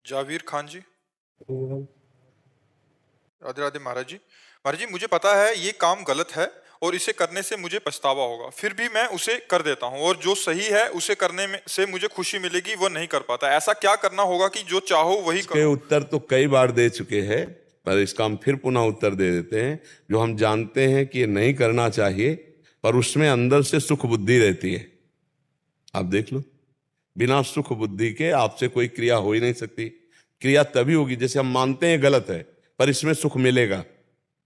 जावीर खान जी। हम्म। राधे राधे महाराज जी। महाराज जी, मुझे पता है ये काम गलत है और इसे करने से मुझे पछतावा होगा, फिर भी मैं उसे कर देता हूँ, और जो सही है उसे करने में से मुझे खुशी मिलेगी वो नहीं कर पाता। ऐसा क्या करना होगा कि जो चाहो वही इसके करूँ? उत्तर तो कई बार दे चुके हैं, पर इसका हम फिर पुनः उत्तर दे देते हैं। जो हम जानते हैं कि ये नहीं करना चाहिए, पर उसमें अंदर से सुख बुद्धि रहती है। आप देख लो, बिना सुख बुद्धि के आपसे कोई क्रिया हो ही नहीं सकती। क्रिया तभी होगी, जैसे हम मानते हैं गलत है पर इसमें सुख मिलेगा,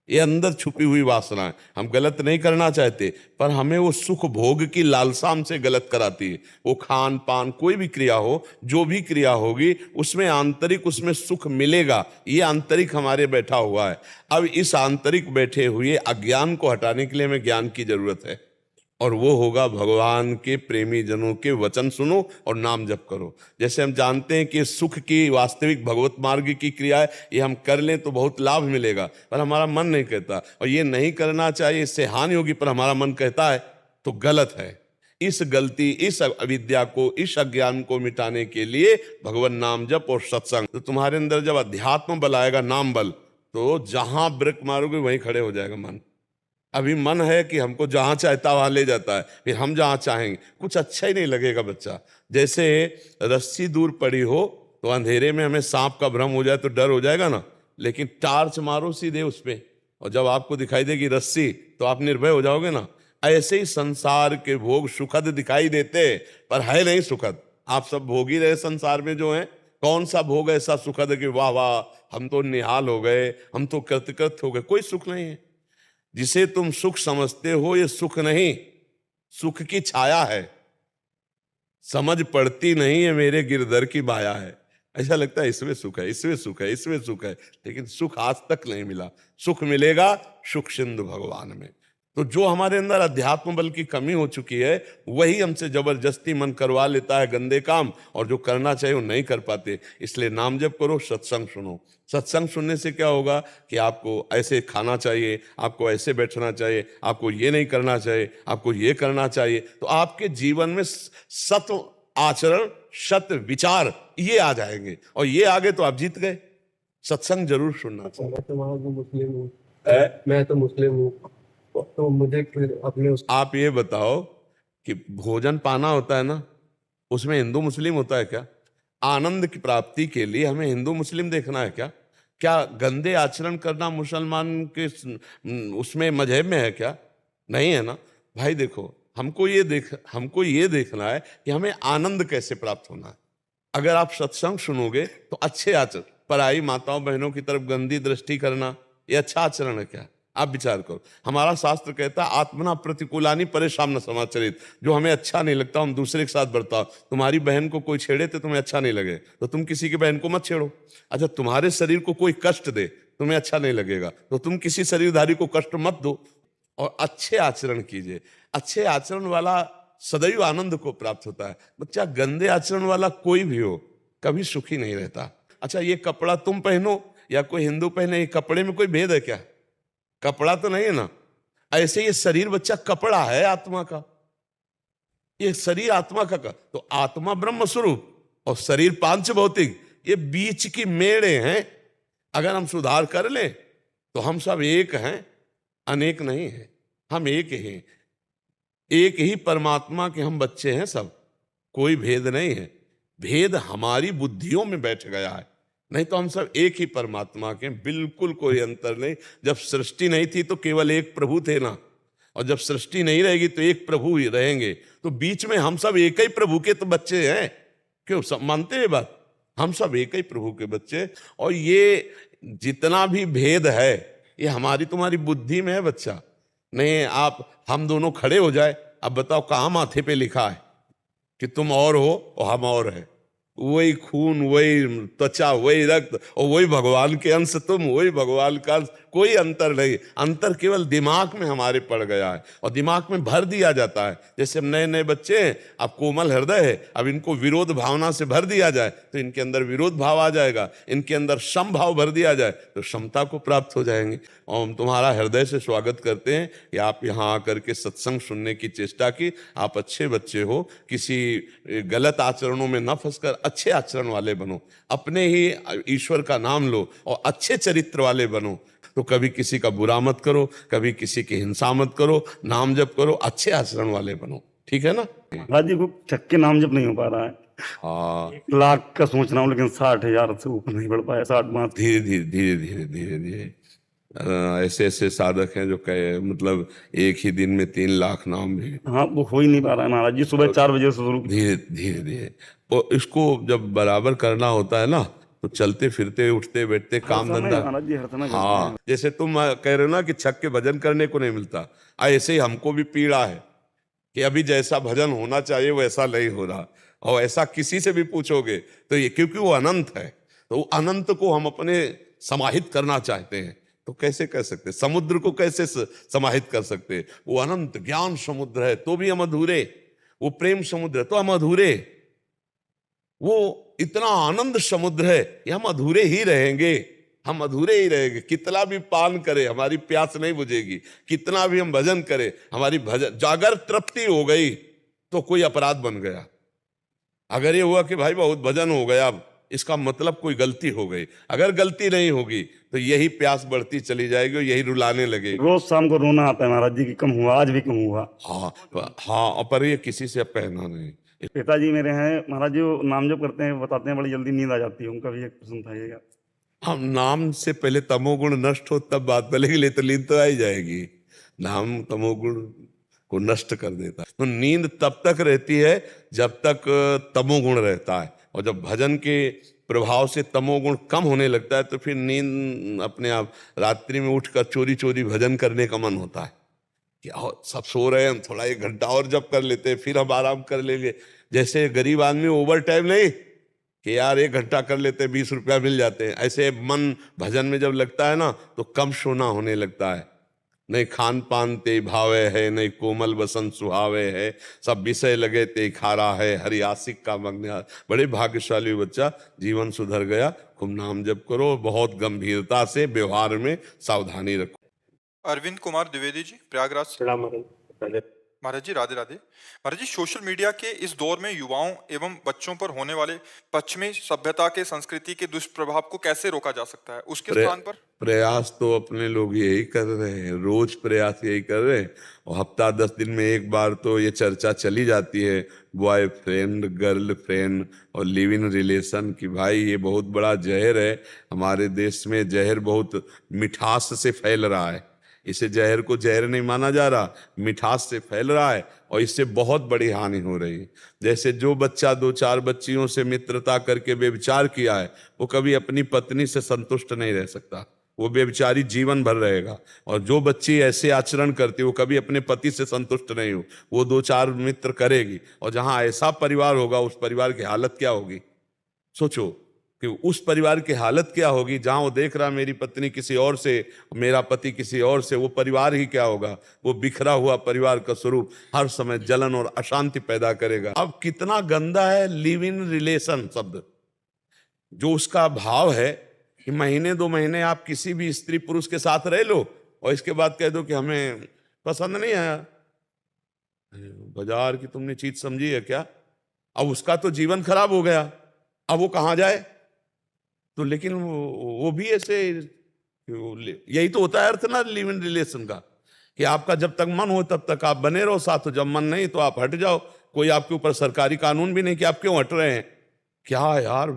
ये अंदर छुपी हुई वासना है। हम गलत नहीं करना चाहते, पर हमें वो सुख भोग की लालसा हमसे गलत कराती है। वो खान पान कोई भी क्रिया हो, जो भी क्रिया होगी उसमें आंतरिक उसमें सुख मिलेगा, ये आंतरिक हमारे बैठा हुआ है। अब इस आंतरिक बैठे हुए अज्ञान को हटाने के लिए हमें ज्ञान की जरूरत है, और वो होगा भगवान के प्रेमी जनों के वचन सुनो और नाम जप करो। जैसे हम जानते हैं कि सुख की वास्तविक भगवत मार्ग की क्रिया है, ये हम कर लें तो बहुत लाभ मिलेगा, पर हमारा मन नहीं कहता, और ये नहीं करना चाहिए, इससे हानि होगी, पर हमारा मन कहता है, तो गलत है। इस गलती, इस अविद्या को, इस अज्ञान को मिटाने के लिए भगवान नाम जप और सत्संग। तो तुम्हारे अंदर जब अध्यात्म बल आएगा, नाम बल, तो जहां ब्रेक मारोगे वहीं खड़े हो जाएगा मन। अभी मन है कि हमको जहां चाहता वहां ले जाता है, फिर हम जहां चाहेंगे कुछ अच्छा ही नहीं लगेगा बच्चा। जैसे रस्सी दूर पड़ी हो तो अंधेरे में हमें सांप का भ्रम हो जाए तो डर हो जाएगा ना, लेकिन टार्च मारो सीधे उस पे, और जब आपको दिखाई देगी रस्सी तो आप निर्भय हो जाओगे ना। ऐसे ही संसार के भोग सुखद दिखाई देते, पर है नहीं सुखद। आप सब भोग ही रहे संसार में जो है। कौन सा भोग ऐसा सुखद है कि वाह वाह हम तो निहाल हो गए, हम तो कृतकृत हो गए? कोई सुख नहीं है। जिसे तुम सुख समझते हो ये सुख नहीं, सुख की छाया है। समझ पड़ती नहीं है मेरे गिरधर की माया है। ऐसा लगता है इसमें सुख है, इसमें सुख है, इसमें सुख है, लेकिन सुख आज तक नहीं मिला। सुख मिलेगा सुख सिंधु भगवान में। तो जो हमारे अंदर अध्यात्म बल की कमी हो चुकी है, वही हमसे जबरदस्ती मन करवा लेता है गंदे काम, और जो करना चाहिए वो नहीं कर पाते। इसलिए नाम जप करो, सत्संग सुनो। सत्संग सुनने से क्या होगा कि आपको ऐसे खाना चाहिए, आपको ऐसे बैठना चाहिए, आपको ये नहीं करना चाहिए, आपको ये करना चाहिए, तो आपके जीवन में सत आचरण, सत विचार ये आ जाएंगे, और ये आगे तो आप जीत गए। सत्संग जरूर सुनना चाहिए। मैं तो वहां मुस्लिम हूँ। है? मैं तो मुस्लिम हूँ, तो मुझे फिर अपने आप ये बताओ कि भोजन पाना होता है ना, उसमें हिंदू मुस्लिम होता है क्या? आनंद की प्राप्ति के लिए हमें हिंदू मुस्लिम देखना है क्या? क्या गंदे आचरण करना मुसलमान के उसमें मजहब में है क्या? नहीं है ना भाई। देखो, हमको ये देखना है कि हमें आनंद कैसे प्राप्त होना है। अगर आप सत्संग सुनोगे तो अच्छे आचरण, पराई माताओं बहनों की तरफ गंदी दृष्टि करना, ये अच्छा आचरण है क्या? आप विचार करो। हमारा शास्त्र कहता है आत्मना प्रतिकूलानी परेशान न समाचरित। जो हमें अच्छा नहीं लगता हम दूसरे के साथ बर्ताव। तुम्हारी बहन को कोई छेड़े तो तुम्हें अच्छा नहीं लगे, तो तुम किसी की बहन को मत छेड़ो। अच्छा, तुम्हारे शरीर को कोई कष्ट दे, तुम्हें अच्छा नहीं लगेगा, तो तुम किसी शरीरधारी को कष्ट मत दो, और अच्छे आचरण कीजिए। अच्छे आचरण वाला सदैव आनंद को प्राप्त होता है। बच्चा, गंदे आचरण वाला कोई भी हो कभी सुखी नहीं रहता। अच्छा, ये कपड़ा तुम पहनो या कोई हिंदू पहने, ये कपड़े में कोई भेद है क्या? कपड़ा तो नहीं है ना। ऐसे ये शरीर बच्चा कपड़ा है आत्मा का। ये शरीर आत्मा का तो आत्मा ब्रह्म स्वरूप और शरीर पांच भौतिक, ये बीच की मेड़े हैं। अगर हम सुधार कर लें तो हम सब एक हैं, अनेक नहीं है। हम एक ही, एक ही परमात्मा के हम बच्चे हैं सब। कोई भेद नहीं है। भेद हमारी बुद्धियों में बैठ गया है, नहीं तो हम सब एक ही परमात्मा के, बिल्कुल कोई अंतर नहीं। जब सृष्टि नहीं थी तो केवल एक प्रभु थे ना, और जब सृष्टि नहीं रहेगी तो एक प्रभु ही रहेंगे। तो बीच में हम सब एक ही प्रभु के तो बच्चे हैं। क्यों सब मानते हैं बात? हम सब एक ही प्रभु के बच्चे। और ये जितना भी भेद है ये हमारी तुम्हारी बुद्धि में है बच्चा। नहीं, आप हम दोनों खड़े हो जाए, अब बताओ कहाँ माथे पे लिखा है कि तुम और हो और हम और है? वही खून, वही त्वचा, वही रक्त, और वही भगवान के अंश तुम, वही भगवान का अंश। कोई अंतर नहीं। अंतर केवल दिमाग में हमारे पड़ गया है, और दिमाग में भर दिया जाता है। जैसे हम नए नए बच्चे हैं, अब कोमल हृदय है, अब इनको विरोध भावना से भर दिया जाए तो इनके अंदर विरोध भाव आ जाएगा। इनके अंदर सम भाव भर दिया जाए तो समता को प्राप्त हो जाएंगे। और हम तुम्हारा हृदय से स्वागत करते हैं कि आप यहाँ आकर के सत्संग सुनने की चेष्टा की। आप अच्छे बच्चे हो, किसी गलत आचरणों में न फंसकर अच्छे आचरण वाले बनो, अपने ही ईश्वर का नाम लो और अच्छे चरित्र वाले बनो। तो कभी किसी का बुरा मत करो, कभी किसी की हिंसा मत करो, नाम जप करो, अच्छे आचरण वाले बनो। ठीक है ना? महाराज जी को छक्के नाम जब नहीं हो पा रहा है, हाँ, 1,00,000 का सोच रहा हूँ लेकिन 60,000 से ऊपर नहीं बढ़ पाया। 60 धीरे धीरे धीरे धीरे धीरे धीरे ऐसे ऐसे साधक हैं जो कहे मतलब एक ही दिन में 3 लाख नाम भी। हाँ, वो हो ही नहीं पा रहा है महाराज जी। सुबह 4 बजे से शुरू। धीरे धीरे धीरे और इसको जब बराबर करना होता है ना, तो चलते फिरते उठते बैठते काम समय धंधा। महाराज जी हर समय करते हाँ, हैं। जैसे तुम कह रहे हो ना कि छक के भजन करने को नहीं मिलता, ऐसे ही हमको भी पीड़ा है कि अभी जैसा भजन होना चाहिए वैसा नहीं हो रहा। और ऐसा किसी से भी पूछोगे तो ये, क्योंकि वो अनंत है, तो वो अनंत को हम अपने समाहित करना चाहते हैं, तो कैसे कर सकते? समुद्र को कैसे समाहित कर सकते? वो अनंत ज्ञान समुद्र है तो भी हम अधूरे, वो प्रेम समुद्र है तो हम अधूरे, वो इतना आनंद समुद्र है कि हम अधूरे ही रहेंगे, हम अधूरे ही रहेंगे। कितना भी पान करे हमारी प्यास नहीं बुझेगी, कितना भी हम भजन करें हमारी भजन जागर तृप्ति हो गई तो कोई अपराध बन गया। अगर ये हुआ कि भाई बहुत भजन हो गया, अब इसका मतलब कोई गलती हो गई। अगर गलती नहीं होगी तो यही प्यास बढ़ती चली जाएगी और यही रुलाने लगेगी। रोज शाम को रोना आता है महाराज जी कि कम हुआ, आज भी कम हुआ। हाँ, पर ये किसी से कहना नहीं। पिताजी मेरे हैं महाराज जी, वो नाम जप करते हैं, बताते हैं बड़ी जल्दी नींद आ जाती है। उनका भी एक प्रश्न था ये। हम नाम से पहले तमोगुण नष्ट हो तब बात पहले तो नींद तो आ ही जाएगी। नाम तमोगुण को नष्ट कर देता है। तो नींद तब तक रहती है जब तक तमोगुण रहता है, और जब भजन के प्रभाव से तमोगुण कम होने लगता है तो फिर नींद अपने आप, रात्रि में उठकर चोरी चोरी भजन करने का मन होता है कि सब सो रहे हैं, हम थोड़ा 1 घंटा और जब कर लेते हैं फिर हम आराम कर लेंगे। जैसे गरीब आदमी ओवर टाइम नहीं कि यार 1 घंटा कर लेते 20 रुपया मिल जाते हैं, ऐसे मन भजन में जब लगता है ना तो कम सोना होने लगता है। नहीं खान पान ते भावे है, नहीं कोमल बसंत सुहावे है, सब विषय लगे ते खारा है, हरि आशिक का मग्न। बड़े भाग्यशाली बच्चा, जीवन सुधर गया। खूब नाम जप करो, बहुत गंभीरता से व्यवहार में सावधानी रखो। अरविंद कुमार द्विवेदी जी, प्रयागराज से। प्रणाम महाराज। महाराज जी राधे राधे। महाराज जी, सोशल मीडिया के इस दौर में युवाओं एवं बच्चों पर होने वाले पश्चिमी सभ्यता के संस्कृति के दुष्प्रभाव को कैसे रोका जा सकता है? उसके स्थान पर प्रयास तो अपने लोग यही कर रहे हैं, रोज प्रयास यही कर रहे हैं। और हफ्ता 10 दिन में एक बार तो ये चर्चा चली जाती है, बॉयफ्रेंड गर्लफ्रेंड और लिव इन रिलेशन, की भाई ये बहुत बड़ा जहर है। हमारे देश में जहर बहुत मिठास से फैल रहा है। इसे जहर को जहर नहीं माना जा रहा, मिठास से फैल रहा है और इससे बहुत बड़ी हानि हो रही है। जैसे जो बच्चा 2-4 बच्चियों से मित्रता करके व्यभिचार किया है, वो कभी अपनी पत्नी से संतुष्ट नहीं रह सकता, वो व्यभिचारी जीवन भर रहेगा। और जो बच्ची ऐसे आचरण करती है वो कभी अपने पति से संतुष्ट नहीं हो, वो 2-4 मित्र करेगी। और जहां ऐसा परिवार होगा उस परिवार की हालत क्या होगी? सोचो कि उस परिवार की हालत क्या होगी जहां वो देख रहा मेरी पत्नी किसी और से, मेरा पति किसी और से। वो परिवार ही क्या होगा? वो बिखरा हुआ परिवार का स्वरूप हर समय जलन और अशांति पैदा करेगा। अब कितना गंदा है लिव इन रिलेशन शब्द, जो उसका भाव है कि महीने 2 महीने आप किसी भी स्त्री पुरुष के साथ रह लो और इसके बाद कह दो कि हमें पसंद नहीं आया। बाजार की तुमने चीज समझी है क्या? अब उसका तो जीवन खराब हो गया, अब वो कहां जाए? तो लेकिन वो भी ऐसे, यही तो होता है अर्थ ना लिव इन रिलेशन का, कि आपका जब तक मन हो तब तक आप बने रहो साथ, जब मन नहीं तो आप हट जाओ। कोई आपके ऊपर सरकारी कानून भी नहीं कि आप क्यों हट रहे हैं। क्या यार,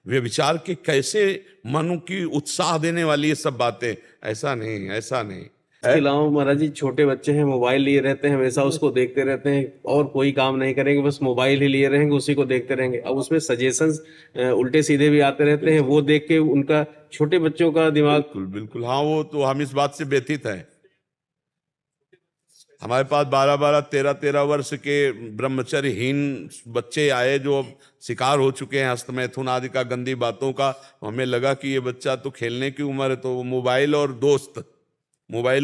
व्यभिचार के कैसे मन की उत्साह देने वाली ये सब बातें। ऐसा नहीं, ऐसा नहीं। इसके अलावा महाराज जी छोटे बच्चे हैं, मोबाइल लिए रहते हैं, हमेशा उसको देखते रहते हैं और कोई काम नहीं करेंगे, बस मोबाइल ही लिए रहेंगे, उसी को देखते रहेंगे। अब उसमें सजेशंस उल्टे सीधे भी आते रहते हैं, वो देख के उनका, छोटे बच्चों का दिमाग। बिल्कुल बिल्कुल, हाँ, वो तो हम इस बात से व्यथित हैं। हमारे पास 12-12, 13-13 वर्ष के ब्रह्मचर्यहीन बच्चे आए जो शिकार हो चुके हैं हस्तमैथुन आदि का, गंदी बातों का। हमें लगा कि ये बच्चा तो खेलने की उम्र है, तो मोबाइल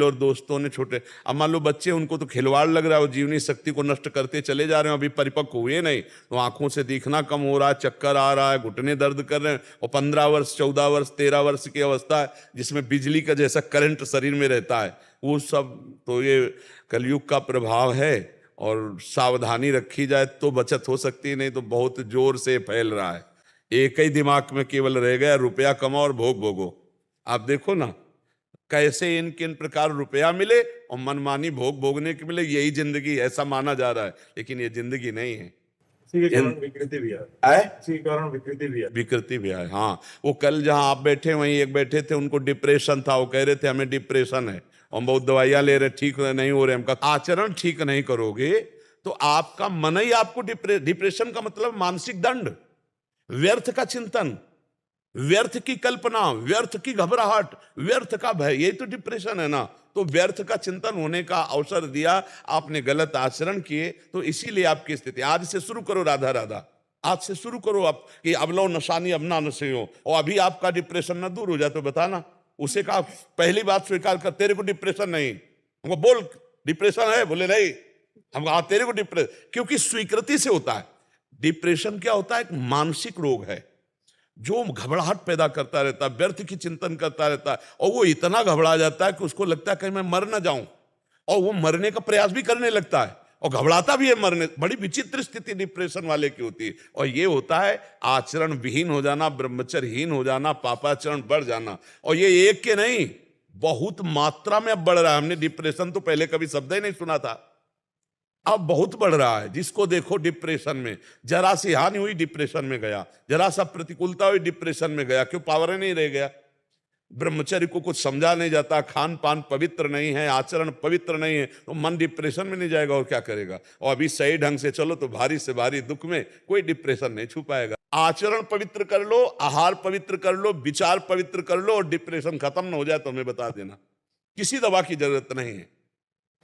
और दोस्तों ने छोटे, अब मान लो बच्चे, उनको तो खिलवाड़ लग रहा है, वो जीवनी शक्ति को नष्ट करते चले जा रहे हैं, अभी परिपक्व हुए नहीं, तो आंखों से दिखना कम हो रहा है, चक्कर आ रहा है, घुटने दर्द कर रहे हैं। और 15 वर्ष 14 वर्ष 13 वर्ष की अवस्था है जिसमें बिजली का जैसा करंट शरीर में रहता है, वो सब तो ये कलयुग का प्रभाव है। और सावधानी रखी जाए तो बचत हो सकती है, नहीं तो बहुत जोर से फैल रहा है। एक ही दिमाग में केवल रह गया, रुपया कमाओ और भोग भोगो। आप देखो ना कैसे इन किन प्रकार रुपया मिले और मनमानी भोग भोगने के मिले, यही जिंदगी ऐसा माना जा रहा है, लेकिन ये जिंदगी नहीं है। इसी के कारण विकृति भी है। इसी के कारण विकृति भी है। विकृति भी है। हाँ, वो कल जहां आप बैठे वहीं एक बैठे थे, उनको डिप्रेशन था, वो कह रहे थे हमें डिप्रेशन है, हम बहुत दवाइयां ले रहे, ठीक नहीं हो रहे। हम कहा आचरण ठीक नहीं करोगे तो आपका मन ही आपको डिप्रेशन का मतलब मानसिक दंड, व्यर्थ का चिंतन, व्यर्थ की कल्पना, व्यर्थ की घबराहट, व्यर्थ का भय, यही तो डिप्रेशन है ना। तो व्यर्थ का चिंतन होने का अवसर दिया, आपने गलत आचरण किए, तो इसीलिए आपकी स्थिति। आज से शुरू करो राधा राधा, आज से शुरू करो आप कि अब लो नशानी अब ना नशे हो, और अभी आपका डिप्रेशन ना दूर हो जाए तो बताना। उसे कहा पहली बात स्वीकार कर, तेरे को डिप्रेशन नहीं। हमको बोल डिप्रेशन है, बोले नहीं। हम कहा तेरे को डिप्रेशन, क्योंकि स्वीकृति से होता है। डिप्रेशन क्या होता है? एक मानसिक रोग है जो घबराहट पैदा करता रहता है, व्यर्थ की चिंतन करता रहता है, और वो इतना घबरा जाता है कि उसको लगता है कहीं मैं मर ना जाऊं, और वो मरने का प्रयास भी करने लगता है और घबराता भी है मरने। बड़ी विचित्र स्थिति डिप्रेशन वाले की होती है। और ये होता है आचरण विहीन हो जाना, ब्रह्मचर्यहीन हो जाना, पापाचरण बढ़ जाना। और ये एक के नहीं, बहुत मात्रा में अब बढ़ रहा है। हमने डिप्रेशन तो पहले कभी शब्द ही नहीं सुना था, अब बहुत बढ़ रहा है। जिसको देखो डिप्रेशन में, जरा सी हानि हुई डिप्रेशन में गया, जरा सा प्रतिकूलता हुई डिप्रेशन में गया। क्यों? पावर नहीं रह गया। ब्रह्मचर्य को कुछ समझा नहीं जाता, खान पान पवित्र नहीं है, आचरण पवित्र नहीं है, तो मन डिप्रेशन में नहीं जाएगा और क्या करेगा। और अभी सही ढंग से चलो तो भारी से भारी दुख में कोई डिप्रेशन नहीं छू पाएगा। आचरण पवित्र कर लो, आहार पवित्र कर लो, विचार पवित्र कर लो, और डिप्रेशन खत्म न हो जाए तो हमें बता देना, किसी दवा की जरूरत नहीं है।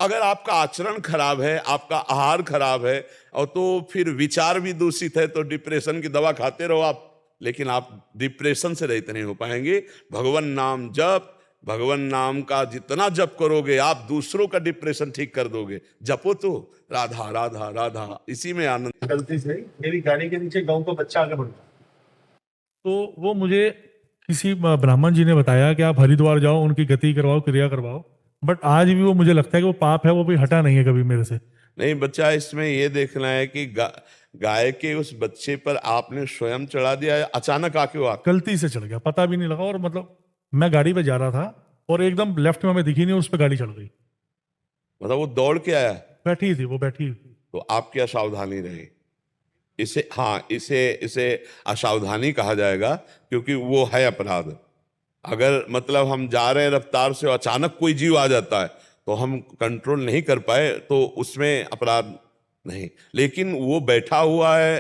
अगर आपका आचरण खराब है, आपका आहार खराब है, और तो फिर विचार भी दूषित है, तो डिप्रेशन की दवा खाते रहो आप, लेकिन आप डिप्रेशन से रहित नहीं हो पाएंगे। भगवान नाम जप, भगवान नाम का जितना जप करोगे आप, दूसरों का डिप्रेशन ठीक कर दोगे। जपो तो राधा राधा राधा, इसी में आनंद। गलती से मेरी गाड़ी के नीचे गांव का बच्चा आगे बढ़ गया, तो वो मुझे किसी ब्राह्मण जी ने बताया कि आप हरिद्वार जाओ, उनकी गति करवाओ, क्रिया करवाओ। बट आज भी वो मुझे लगता है कि वो पाप है, वो भी हटा नहीं है कभी मेरे से। नहीं बच्चा, इसमें यह देखना है कि गाय के उस बच्चे पर आपने स्वयं चढ़ा दिया या अचानक आके वो गलती से चढ़ गया, पता भी नहीं लगा। और मतलब मैं गाड़ी पे जा रहा था और एकदम लेफ्ट में हमें दिखी नहीं, उस पर गाड़ी चढ़ गई। मतलब वो दौड़ के आया? बैठी थी वो, बैठी हुई थी। तो आपकी असावधानी रही। इसे, हाँ, इसे असावधानी कहा जाएगा, क्योंकि वो है अपराध। अगर मतलब हम जा रहे हैं रफ्तार से, अचानक कोई जीव आ जाता है तो हम कंट्रोल नहीं कर पाए, तो उसमें अपराध नहीं। लेकिन वो बैठा हुआ है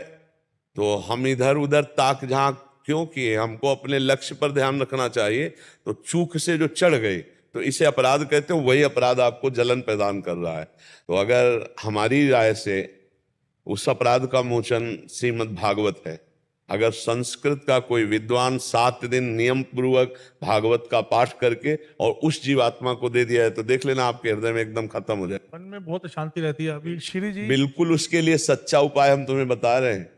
तो हम इधर उधर ताक झांक क्यों किए? हमको अपने लक्ष्य पर ध्यान रखना चाहिए। तो चूक से जो चढ़ गए तो इसे अपराध कहते हैं। वही अपराध आपको जलन प्रदान कर रहा है। तो अगर हमारी राय से उस अपराध का मोचन श्रीमद् भागवत है। अगर संस्कृत का कोई विद्वान 7 दिन नियम पूर्वक भागवत का पाठ करके और उस जीवात्मा को दे दिया है, तो देख लेना आपके हृदय में एकदम खत्म हो जाए। मन में बहुत शांति रहती है। अभी श्री जी बिल्कुल उसके लिए सच्चा उपाय हम तुम्हें बता रहे हैं,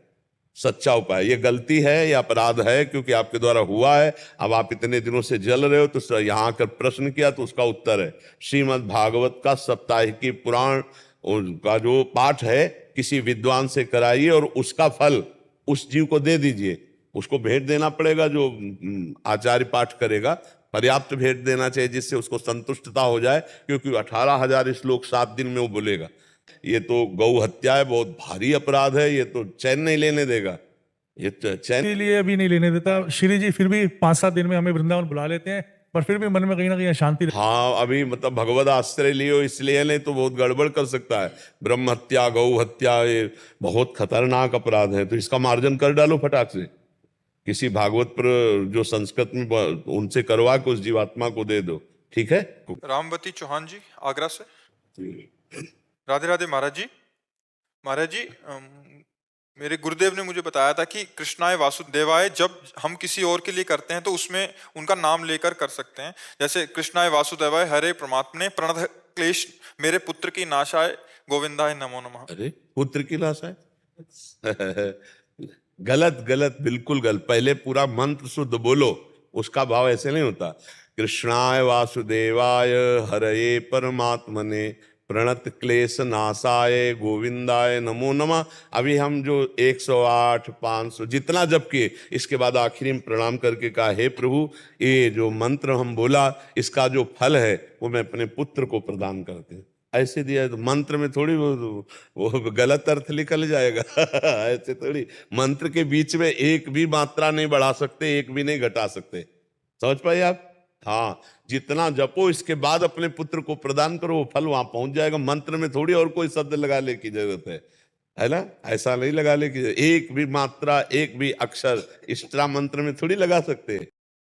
सच्चा उपाय। ये गलती है, ये अपराध है, क्योंकि आपके द्वारा हुआ है। अब आप इतने दिनों से जल रहे हो, तो यहाँ आकर प्रश्न किया तो उसका उत्तर है श्रीमद् भागवत का साप्ताहिकी पुराण का जो पाठ है, किसी विद्वान से कराइए और उसका फल उस जीव को दे दीजिए। उसको भेंट देना पड़ेगा, जो आचार्य पाठ करेगा पर्याप्त भेंट देना चाहिए, जिससे उसको संतुष्टता हो जाए, क्योंकि 18,000 श्लोक 7 दिन में वो बोलेगा। ये तो गौ हत्या है, बहुत भारी अपराध है, ये तो चैन नहीं लेने देगा। ये तो चैन लिए अभी नहीं लेने देता श्री जी। फिर भी 5-7 दिन में हमें वृंदावन बुला लेते हैं, पर फिर भी मन में कहीं ना कहीं अशांति। हाँ, अभी मतलब भगवत आश्रय लियो इसलिए, नहीं तो बहुत गड़बड़ कर सकता है। ब्रह्म हत्या, गौ हत्या, ये बहुत खतरनाक अपराध है। तो इसका मार्जन कर डालो फटाक से, किसी भागवत पर जो संस्कृत में उनसे करवा के उस जीवात्मा को दे दो, ठीक है। रामवती चौहान जी आगरा से। राधे राधे महाराज जी। महाराज जी, मेरे गुरुदेव ने मुझे बताया था कि कृष्णाय वासुदेवाय जब हम किसी और के लिए करते हैं तो उसमें उनका नाम लेकर कर सकते हैं। जैसे कृष्णाय वासुदेवाय हरे परमात्मने प्रणत क्लेश मेरे पुत्र की नाशाय गोविंदाय नमो नमः। अरे पुत्र की लाश है? गलत गलत, बिल्कुल गलत। पहले पूरा मंत्र शुद्ध बोलो, उसका भाव ऐसे नहीं होता। कृष्णाय वासुदेवाय हरये परमात्मने प्रणत क्लेश नाशाय गोविंदाय नमो नमः। अभी हम जो 108 500 जितना जप किए, इसके बाद आखिरी में प्रणाम करके कहा, हे प्रभु, ये जो मंत्र हम बोला इसका जो फल है वो मैं अपने पुत्र को प्रदान करते हैं। ऐसे दिया है तो मंत्र में थोड़ी वो गलत अर्थ निकल जाएगा। ऐसे थोड़ी, मंत्र के बीच में एक भी मात्रा नहीं बढ़ा सकते, एक भी नहीं घटा सकते। समझ पाए आप? हाँ, जितना जपो इसके बाद अपने पुत्र को प्रदान करो, वो फल वहां पहुंच जाएगा। मंत्र में थोड़ी और कोई शब्द लगा ले की जरूरत है ना? ऐसा नहीं लगा ले की एक भी मात्रा, एक भी अक्षर एक्स्ट्रा मंत्र में थोड़ी लगा सकते।